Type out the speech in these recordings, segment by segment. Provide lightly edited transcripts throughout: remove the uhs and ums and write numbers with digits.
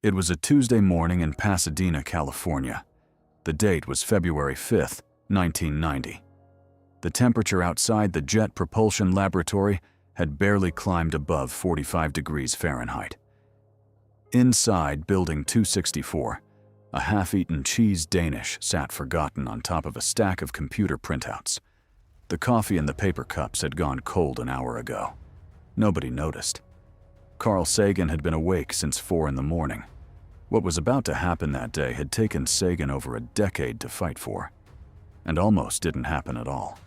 It was a Tuesday morning in Pasadena, California. The date was February 5th, 1990. The temperature outside the Jet Propulsion Laboratory had barely climbed above 45 degrees Fahrenheit. Inside Building 264, a half-eaten cheese Danish sat forgotten on top of a stack of computer printouts. The coffee in the paper cups had gone cold an hour ago. Nobody noticed. Carl Sagan had been awake since 4 in the morning. What was about to happen that day had taken Sagan over a decade to fight for, and almost didn't happen at all.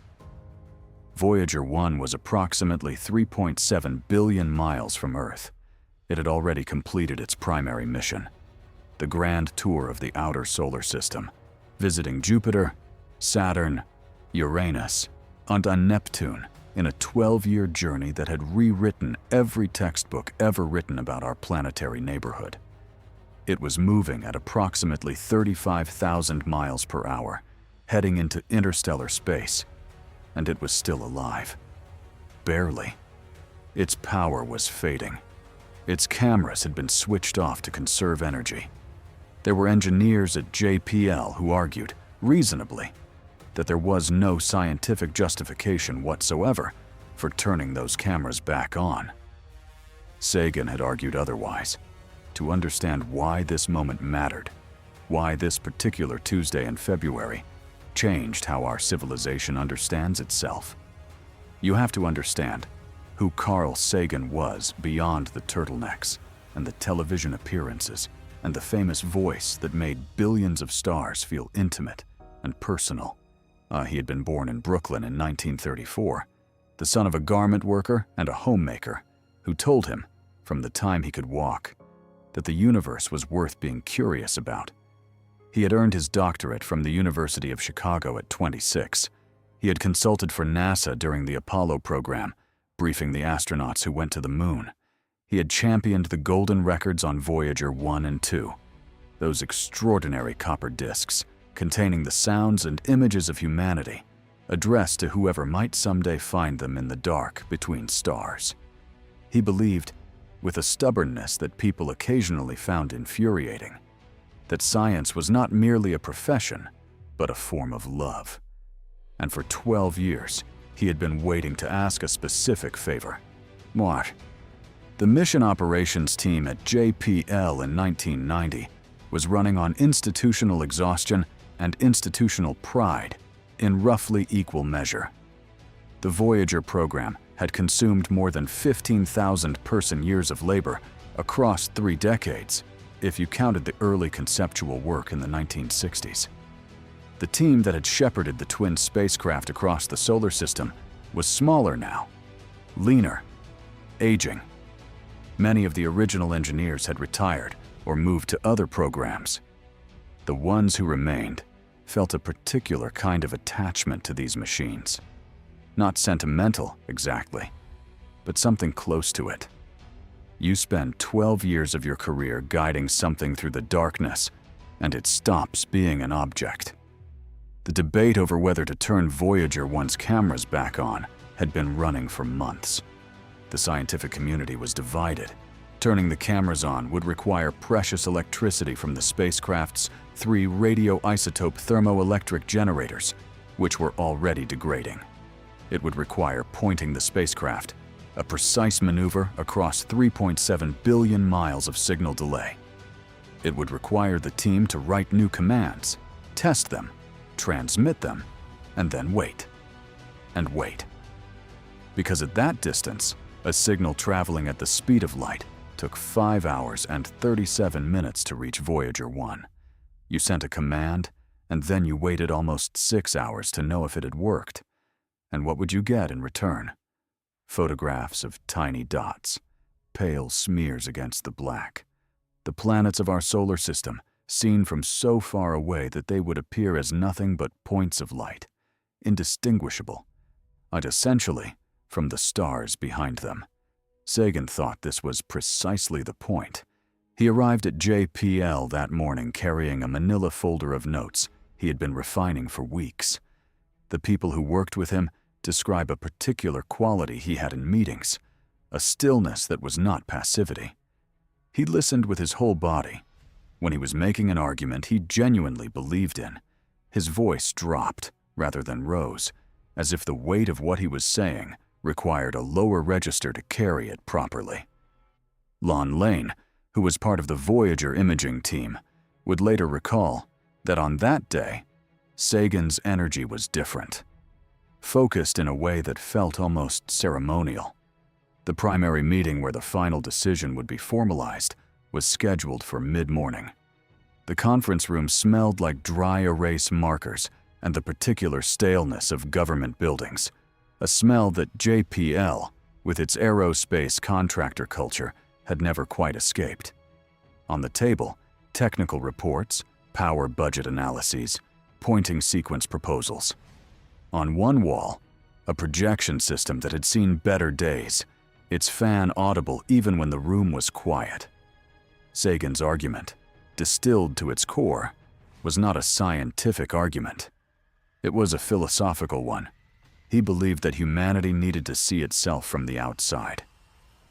Voyager 1 was approximately 3.7 billion miles from Earth. It had already completed its primary mission, the grand tour of the outer solar system, visiting Jupiter, Saturn, Uranus, and Neptune in a 12-year journey that had rewritten every textbook ever written about our planetary neighborhood. It was moving at approximately 35,000 miles per hour, heading into interstellar space, and it was still alive. Barely. Its power was fading. Its cameras had been switched off to conserve energy. There were engineers at JPL who argued, reasonably, that there was no scientific justification whatsoever for turning those cameras back on. Sagan had argued otherwise. To understand why this moment mattered, why this particular Tuesday in February changed how our civilization understands itself. You have to understand who Carl Sagan was beyond the turtlenecks and the television appearances and the famous voice that made billions of stars feel intimate and personal. He had been born in Brooklyn in 1934, the son of a garment worker and a homemaker who told him, from the time he could walk, that the universe was worth being curious about. He had earned his doctorate from the University of Chicago at 26. He had consulted for NASA during the Apollo program, briefing the astronauts who went to the moon. He had championed the golden records on Voyager 1 and 2, those extraordinary copper discs containing the sounds and images of humanity, addressed to whoever might someday find them in the dark between stars. He believed, with a stubbornness that people occasionally found infuriating, that science was not merely a profession, but a form of love. And for 12 years, he had been waiting to ask a specific favor. What? The mission operations team at JPL in 1990 was running on institutional exhaustion and institutional pride in roughly equal measure. The Voyager program had consumed more than 15,000 person-years of labor across 3 decades, if you counted the early conceptual work in the 1960s. The team that had shepherded the twin spacecraft across the solar system was smaller now, leaner, aging. Many of the original engineers had retired or moved to other programs. The ones who remained felt a particular kind of attachment to these machines. Not sentimental, exactly, but something close to it. You spend 12 years of your career guiding something through the darkness, and it stops being an object. The debate over whether to turn Voyager 1's cameras back on had been running for months. The scientific community was divided. Turning the cameras on would require precious electricity from the spacecraft's 3 radioisotope thermoelectric generators, which were already degrading. It would require pointing the spacecraft, a precise maneuver across 3.7 billion miles of signal delay. It would require the team to write new commands, test them, transmit them, and then wait. And wait. Because at that distance, a signal traveling at the speed of light took 5 hours and 37 minutes to reach Voyager 1. You sent a command, and then you waited almost 6 hours to know if it had worked. And what would you get in return? Photographs of tiny dots, pale smears against the black. The planets of our solar system, seen from so far away that they would appear as nothing but points of light, indistinguishable, and essentially from the stars behind them. Sagan thought this was precisely the point. He arrived at JPL that morning carrying a manila folder of notes he had been refining for weeks. The people who worked with him describe a particular quality he had in meetings, a stillness that was not passivity. He listened with his whole body. When he was making an argument he genuinely believed in, his voice dropped rather than rose, as if the weight of what he was saying required a lower register to carry it properly. Lon Lane, who was part of the Voyager imaging team, would later recall that on that day, Sagan's energy was different, focused in a way that felt almost ceremonial. The primary meeting where the final decision would be formalized was scheduled for mid-morning. The conference room smelled like dry erase markers and the particular staleness of government buildings, a smell that JPL, with its aerospace contractor culture, had never quite escaped. On the table, technical reports, power budget analyses, pointing sequence proposals. On one wall, a projection system that had seen better days, its fan audible even when the room was quiet. Sagan's argument, distilled to its core, was not a scientific argument. It was a philosophical one. He believed that humanity needed to see itself from the outside,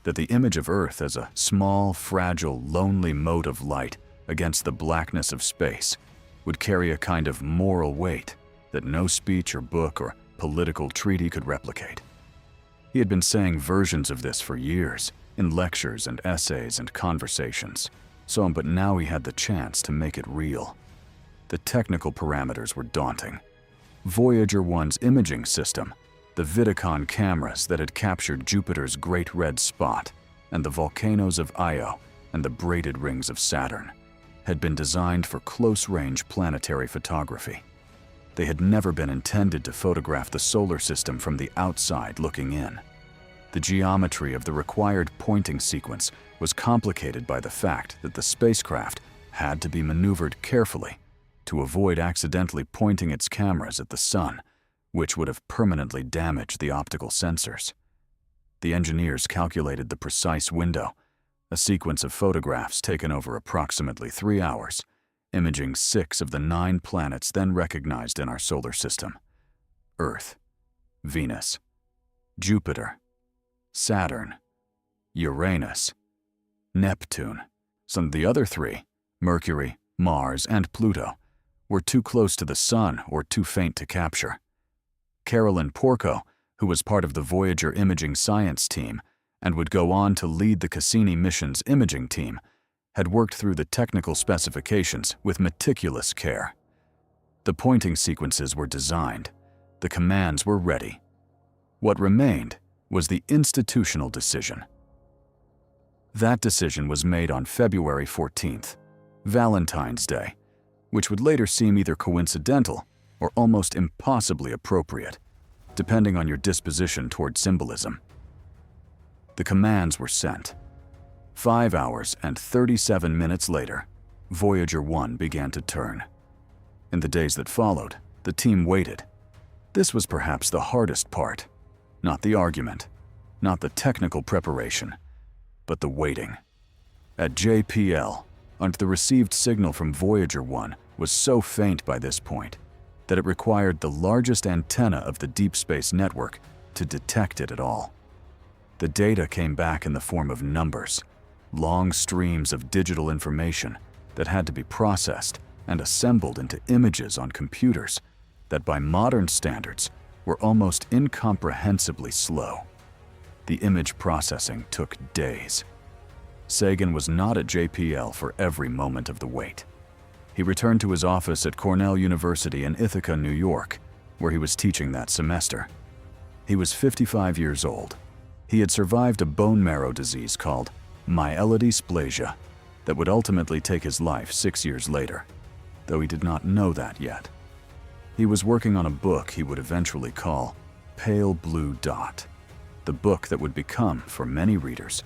that the image of Earth as a small, fragile, lonely mote of light against the blackness of space would carry a kind of moral weight that no speech or book or political treaty could replicate. He had been saying versions of this for years, in lectures and essays and conversations, but now he had the chance to make it real. The technical parameters were daunting. Voyager 1's imaging system, the Vidicon cameras that had captured Jupiter's Great Red Spot and the volcanoes of Io and the braided rings of Saturn, had been designed for close-range planetary photography. They had never been intended to photograph the solar system from the outside looking in. The geometry of the required pointing sequence was complicated by the fact that the spacecraft had to be maneuvered carefully to avoid accidentally pointing its cameras at the sun, which would have permanently damaged the optical sensors. The engineers calculated the precise window, a sequence of photographs taken over approximately 3 hours, imaging 6 of the 9 planets then recognized in our solar system: Earth, Venus, Jupiter, Saturn, Uranus, Neptune. Some of the other 3, Mercury, Mars, and Pluto, were too close to the Sun or too faint to capture. Carolyn Porco, who was part of the Voyager imaging science team and would go on to lead the Cassini mission's imaging team, had worked through the technical specifications with meticulous care. The pointing sequences were designed. The commands were ready. What remained was the institutional decision. That decision was made on February 14th, Valentine's Day, which would later seem either coincidental or almost impossibly appropriate, depending on your disposition toward symbolism. The commands were sent. 5 hours and 37 minutes later, Voyager 1 began to turn. In the days that followed, the team waited. This was perhaps the hardest part. Not the argument, not the technical preparation, but the waiting. At JPL, the received signal from Voyager 1 was so faint by this point that it required the largest antenna of the deep space network to detect it at all. The data came back in the form of numbers, long streams of digital information that had to be processed and assembled into images on computers that by modern standards were almost incomprehensibly slow. The image processing took days. Sagan was not at JPL for every moment of the wait. He returned to his office at Cornell University in Ithaca, New York, where he was teaching that semester. He was 55 years old. He had survived a bone marrow disease called myelodysplasia that would ultimately take his life 6 years later, though he did not know that yet. He was working on a book he would eventually call Pale Blue Dot, the book that would become, for many readers,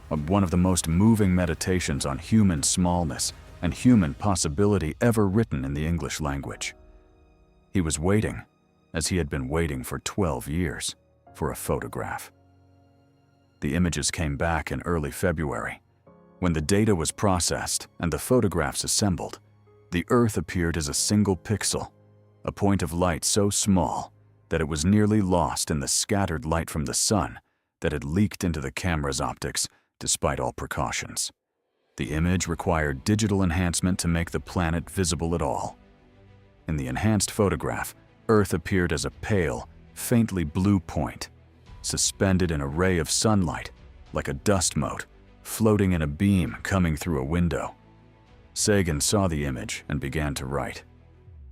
one of the most moving meditations on human smallness and human possibility ever written in the English language. He was waiting, as he had been waiting for 12 years, for a photograph. The images came back in early February. When the data was processed and the photographs assembled, the Earth appeared as a single pixel, a point of light so small that it was nearly lost in the scattered light from the sun that had leaked into the camera's optics despite all precautions. The image required digital enhancement to make the planet visible at all. In the enhanced photograph, Earth appeared as a pale, faintly blue point, suspended in a ray of sunlight, like a dust mote, floating in a beam coming through a window. Sagan saw the image and began to write.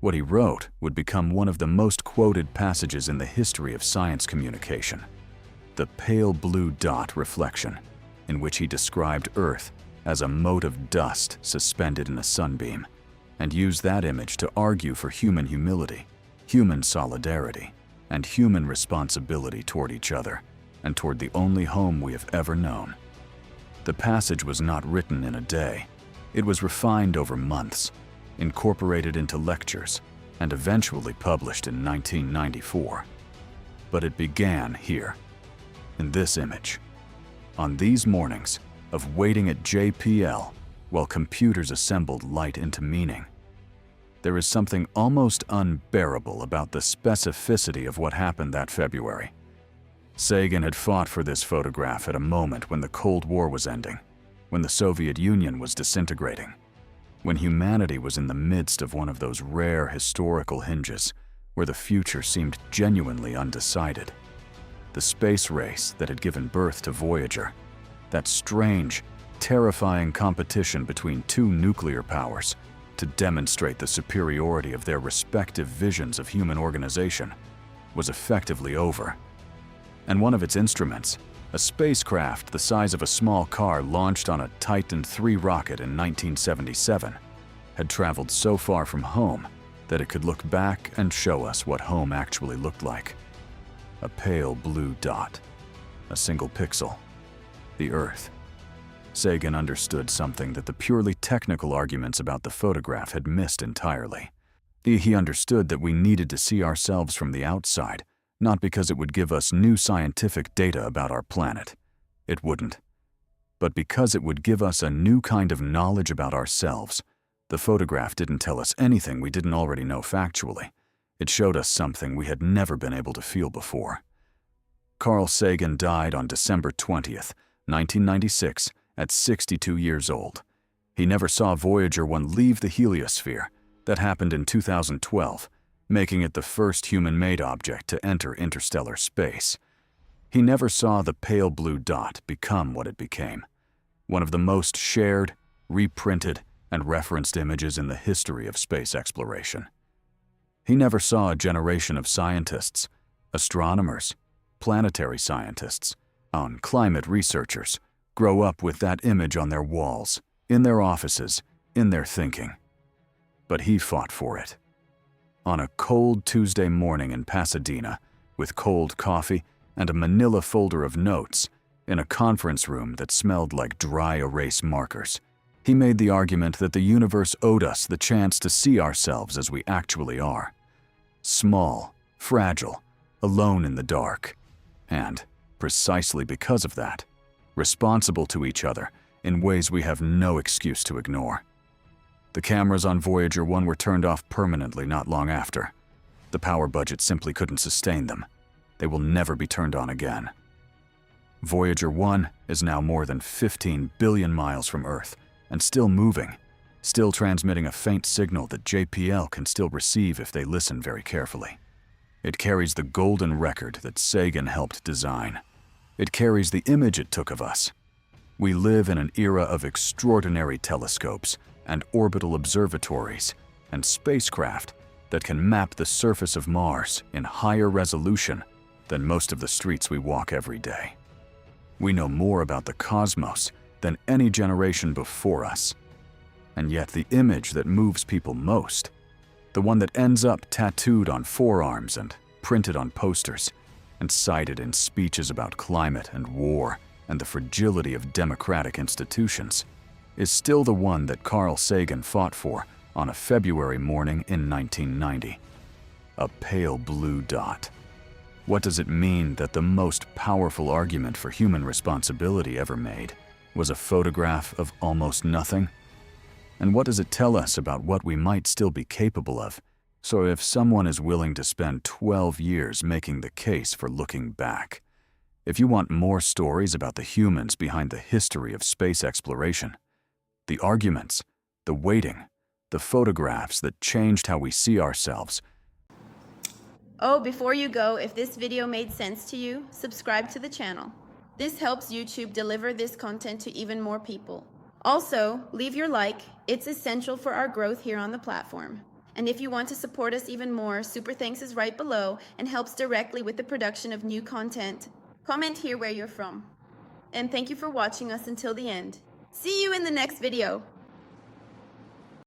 What he wrote would become one of the most quoted passages in the history of science communication. The pale blue dot reflection, in which he described Earth as a mote of dust suspended in a sunbeam, and used that image to argue for human humility, human solidarity, and human responsibility toward each other, and toward the only home we have ever known. The passage was not written in a day. It was refined over months, incorporated into lectures, and eventually published in 1994. But it began here, in this image. On these mornings of waiting at JPL while computers assembled light into meaning, there is something almost unbearable about the specificity of what happened that February. Sagan had fought for this photograph at a moment when the Cold War was ending, when the Soviet Union was disintegrating, when humanity was in the midst of one of those rare historical hinges where the future seemed genuinely undecided. The space race that had given birth to Voyager, that strange, terrifying competition between two nuclear powers to demonstrate the superiority of their respective visions of human organization, was effectively over. And one of its instruments, a spacecraft the size of a small car launched on a Titan III rocket in 1977, had traveled so far from home that it could look back and show us what home actually looked like. A pale blue dot, a single pixel, the Earth. Sagan understood something that the purely technical arguments about the photograph had missed entirely. He understood that we needed to see ourselves from the outside, not because it would give us new scientific data about our planet. It wouldn't. But because it would give us a new kind of knowledge about ourselves. The photograph didn't tell us anything we didn't already know factually. It showed us something we had never been able to feel before. Carl Sagan died on December 20th, 1996, at 62 years old. He never saw Voyager 1 leave the heliosphere. That happened in 2012, making it the first human-made object to enter interstellar space. He never saw the pale blue dot become what it became, one of the most shared, reprinted, and referenced images in the history of space exploration. He never saw a generation of scientists, astronomers, planetary scientists, and climate researchers grow up with that image on their walls, in their offices, in their thinking. But he fought for it. On a cold Tuesday morning in Pasadena, with cold coffee and a manila folder of notes, in a conference room that smelled like dry erase markers, he made the argument that the universe owed us the chance to see ourselves as we actually are. Small, fragile, alone in the dark, and, precisely because of that, responsible to each other in ways we have no excuse to ignore. The cameras on Voyager 1 were turned off permanently not long after. The power budget simply couldn't sustain them. They will never be turned on again. Voyager 1 is now more than 15 billion miles from Earth, and still moving, still transmitting a faint signal that JPL can still receive if they listen very carefully. It carries the golden record that Sagan helped design. It carries the image it took of us. We live in an era of extraordinary telescopes and orbital observatories and spacecraft that can map the surface of Mars in higher resolution than most of the streets we walk every day. We know more about the cosmos than any generation before us. And yet the image that moves people most, the one that ends up tattooed on forearms and printed on posters and cited in speeches about climate and war and the fragility of democratic institutions, is still the one that Carl Sagan fought for on a February morning in 1990. A pale blue dot. What does it mean that the most powerful argument for human responsibility ever made was a photograph of almost nothing? And what does it tell us about what we might still be capable of? So if someone is willing to spend 12 years making the case for looking back, if you want more stories about the humans behind the history of space exploration, The arguments, the waiting, the photographs that changed how we see ourselves. Oh, before you go, if this video made sense to you, subscribe to the channel. This helps YouTube deliver this content to even more people. Also, leave your like. It's essential for our growth here on the platform. And if you want to support us even more, Super Thanks is right below and helps directly with the production of new content. Comment here where you're from. And thank you for watching us until the end. See you in the next video.